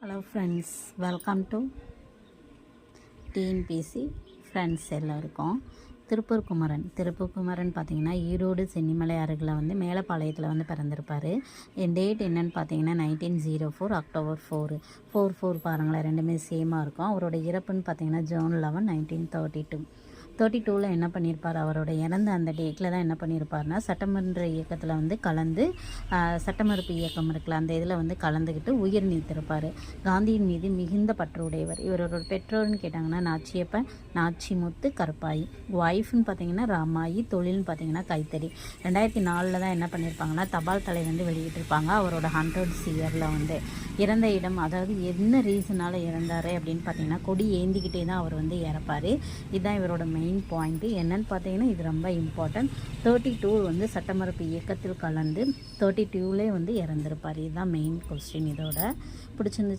Hello friends, welcome to TNPSC friends. எல்லோருக்கும் திருப்பூர் குமரன் பார்த்தீங்கன்னா ஈரோடு சென்னிமலை அருகில் வந்து மேலப்பாளையத்தில் வந்து பிறந்திருப்பார். என் டேட் என்னன்னு பார்த்தீங்கன்னா 1904 அக்டோபர் 4 பாருங்களேன், ரெண்டுமே சேமாக இருக்கும். அவரோட இறப்புன்னு பார்த்தீங்கன்னா ஜூன் 11, 1932 என்ன பண்ணியிருப்பார், அவரோட இறந்த அந்த டேட்டில் தான் என்ன பண்ணியிருப்பார்னா சட்டமன்ற இயக்கத்தில் வந்து கலந்து சட்டமறுப்பு இயக்கம் இருக்குல்ல, அந்த இதில் வந்து கலந்துக்கிட்டு உயிர் நீத்திருப்பார். காந்தியின் மீது மிகுந்த பற்று உடையவர். இவரோட பெற்றோர்னு கேட்டாங்கன்னா நாச்சியப்பன், நாச்சிமுத்து, கருப்பாயி. ஒய்ஃப்னு பார்த்தீங்கன்னா ராமாயி. தொழில்னு பார்த்தீங்கன்னா கைத்தறி. 2004 தான் என்ன பண்ணியிருப்பாங்கன்னா தபால் தலை வந்து வெளியிட்டிருப்பாங்க. அவரோட 100th இயரில் வந்து இறந்த இடம், அதாவது என்ன ரீசனால் இறந்தார் அப்படின்னு பார்த்தீங்கன்னா கொடி ஏந்திக்கிட்டே தான் அவர் வந்து இறப்பார். இதுதான் இவரோட மெயின் பாயிண்ட்டு. என்னன்னு பார்த்தீங்கன்னா இது ரொம்ப இம்பார்ட்டன்ட். 32 வந்து சட்டமறுப்பு இயக்கத்தில் கலந்து 32லே வந்து இறந்திருப்பார். இதுதான் மெயின் கொஸ்டின். இதோட பிடிச்சிருந்துச்சு.